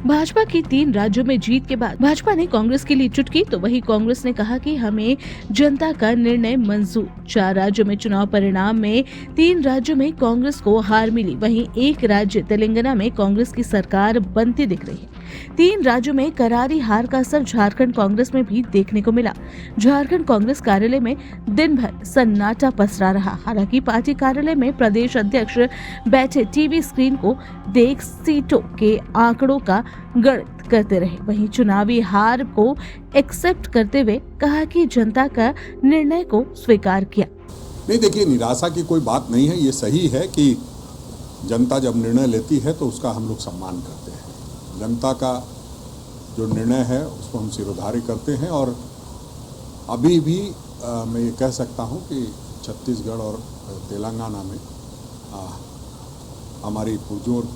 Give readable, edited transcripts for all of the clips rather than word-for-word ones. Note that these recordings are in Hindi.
भाजपा की 3 राज्यों में जीत के बाद भाजपा ने कांग्रेस के लिए चुटकी, तो वही कांग्रेस ने कहा कि हमें जनता का निर्णय मंजूर। 4 राज्यों में चुनाव परिणाम में 3 राज्यों में कांग्रेस को हार मिली, वहीं एक राज्य तेलंगाना में कांग्रेस की सरकार बनती दिख रही है। 3 राज्यों में करारी हार का असर झारखंड कांग्रेस में भी देखने को मिला। झारखंड कांग्रेस कार्यालय में दिन भर सन्नाटा पसरा रहा। हालांकि पार्टी कार्यालय में प्रदेश अध्यक्ष बैठे टीवी स्क्रीन को देख सीटों के आंकड़ों का गणित करते रहे। वहीं चुनावी हार को एक्सेप्ट करते हुए कहा कि जनता का निर्णय को स्वीकार किया। नहीं, देखिए, निराशा की कोई बात नहीं है। ये सही है कि जनता जब निर्णय लेती है तो उसका हम लोग सम्मान करते हैं। जनता का जो निर्णय है उसको हम सिरोधार्य करते हैं। और अभी भी मैं ये कह सकता हूँ कि छत्तीसगढ़ और तेलंगाना में हमारी पुरजोर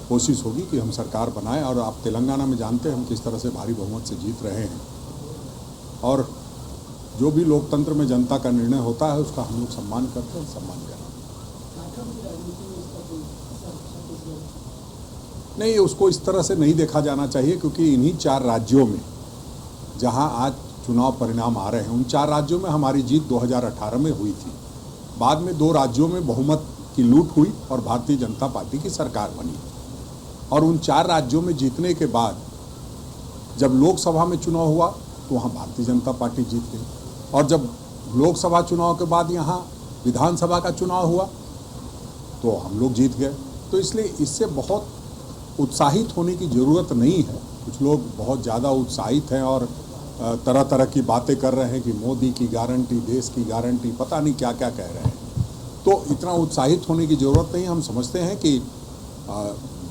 कोशिश होगी कि हम सरकार बनाएं। और आप तेलंगाना में जानते हैं हम किस तरह से भारी बहुमत से जीत रहे हैं। और जो भी लोकतंत्र में जनता का निर्णय होता है उसका हम लोग सम्मान करते हैं, सम्मान करें। नहीं, उसको इस तरह से नहीं देखा जाना चाहिए, क्योंकि इन्हीं 4 राज्यों में जहां आज चुनाव परिणाम आ रहे हैं, उन 4 राज्यों में हमारी जीत 2018 में हुई थी। बाद में 2 राज्यों में बहुमत की लूट हुई और भारतीय जनता पार्टी की सरकार बनी। और उन 4 राज्यों में जीतने के बाद जब लोकसभा में चुनाव हुआ तो वहाँ भारतीय जनता पार्टी जीत गई। और जब लोकसभा चुनाव के बाद यहाँ विधानसभा का चुनाव हुआ तो हम लोग जीत गए। तो इसलिए इससे बहुत उत्साहित होने की ज़रूरत नहीं है। कुछ लोग बहुत ज़्यादा उत्साहित हैं और तरह तरह की बातें कर रहे हैं कि मोदी की गारंटी, देश की गारंटी, पता नहीं क्या क्या कह रहे हैं। तो इतना उत्साहित होने की ज़रूरत नहीं। हम समझते हैं कि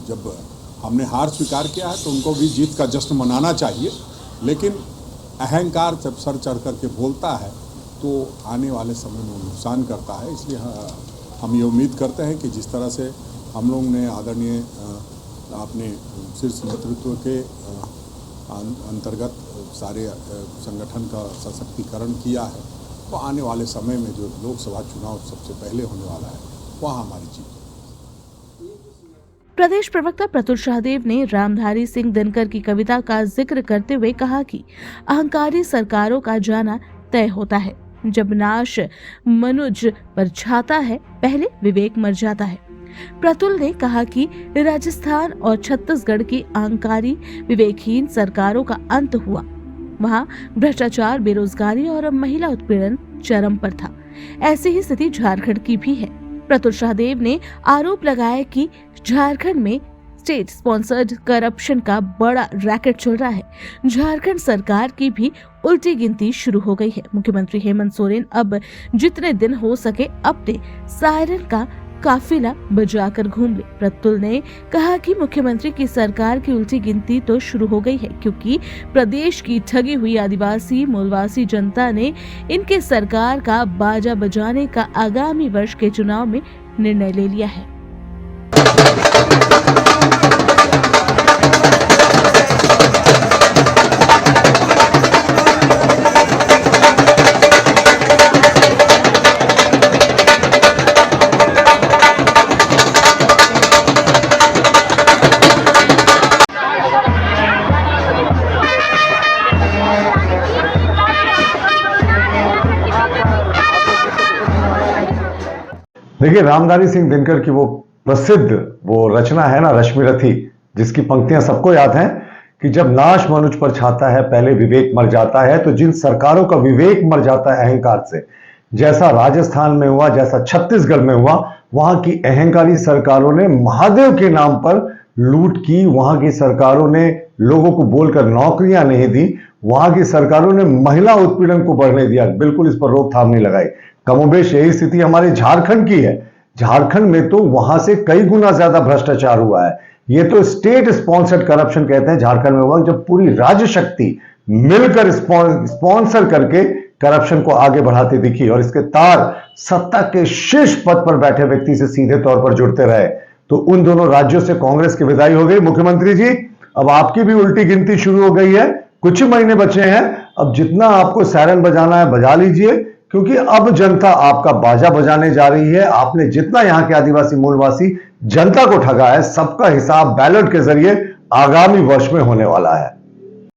जब हमने हार स्वीकार किया है तो उनको भी जीत का जश्न मनाना चाहिए। लेकिन अहंकार जब सर चढ़ करके बोलता है तो आने वाले समय में नुकसान करता है। इसलिए हम ये उम्मीद करते हैं कि जिस तरह से हम लोग ने आदरणीय अपने शीर्ष नेतृत्व के अंतर्गत सारे संगठन का सशक्तिकरण किया है, तो आने वाले समय में जो लोकसभा चुनाव सबसे पहले होने वाला है वहाँ हमारी जीत। प्रदेश प्रवक्ता प्रतुल शाहदेव ने रामधारी सिंह दिनकर की कविता का जिक्र करते हुए कहा कि अहंकारी सरकारों का जाना तय होता है। जब नाश मनुज पर छाता है, पहले विवेक मर जाता है। प्रतुल ने कहा कि राजस्थान और छत्तीसगढ़ की अहंकारी विवेकहीन सरकारों का अंत हुआ। वहाँ भ्रष्टाचार, बेरोजगारी और महिला उत्पीड़न चरम पर था। ऐसी ही स्थिति झारखंड की भी है। प्रतुल शाहदेव ने आरोप लगाया कि झारखंड में स्टेट स्पॉन्सर्ड करप्शन का बड़ा रैकेट चल रहा है। झारखंड सरकार की भी उल्टी गिनती शुरू हो गई है। मुख्यमंत्री हेमंत सोरेन अब जितने दिन हो सके अपने सायरन का काफिला बजाकर घूम ले। प्रतुल ने कहा कि मुख्यमंत्री की सरकार की उल्टी गिनती तो शुरू हो गई है, क्योंकि प्रदेश की ठगी हुई आदिवासी मूलवासी जनता ने इनके सरकार का बाजा बजाने का आगामी वर्ष के चुनाव में निर्णय ले लिया है। देखिए, रामधारी सिंह दिनकर की वो प्रसिद्ध वो रचना है ना, रश्मिरथी, जिसकी पंक्तियां सबको याद हैं कि जब नाश मनुज पर छाता है, पहले विवेक मर जाता है। तो जिन सरकारों का विवेक मर जाता है अहंकार से, जैसा राजस्थान में हुआ, जैसा छत्तीसगढ़ में हुआ, वहां की अहंकारी सरकारों ने महादेव के नाम पर लूट की। वहां की सरकारों ने लोगों को बोलकर नौकरियां नहीं दी। वहां की सरकारों ने महिला उत्पीड़न को बढ़ने दिया, बिल्कुल इस पर रोकथाम नहीं लगाई। कमोबेश यही स्थिति हमारे झारखंड की है। झारखंड में तो वहां से कई गुना ज्यादा भ्रष्टाचार हुआ है। ये तो स्टेट स्पॉन्सर्ड करप्शन कहते हैं झारखंड में हुआ, जब पूरी राज्य शक्ति मिलकर स्पॉन्सर करके करप्शन को आगे बढ़ाती दिखी और इसके तार सत्ता के शीर्ष पद पर बैठे व्यक्ति से सीधे तौर पर जुड़ते रहे। तो उन दोनों राज्यों से कांग्रेस की विदाई हो गई। मुख्यमंत्री जी, अब आपकी भी उल्टी गिनती शुरू हो गई है। कुछ ही महीने बचे हैं। अब जितना आपको सायरन बजाना है बजा लीजिए। क्योंकि अब जनता आपका बाजा बजाने जा रही है। आपने जितना यहां के आदिवासी मूलवासी जनता को ठगा है, सबका हिसाब बैलेट के जरिए आगामी वर्ष में होने वाला है।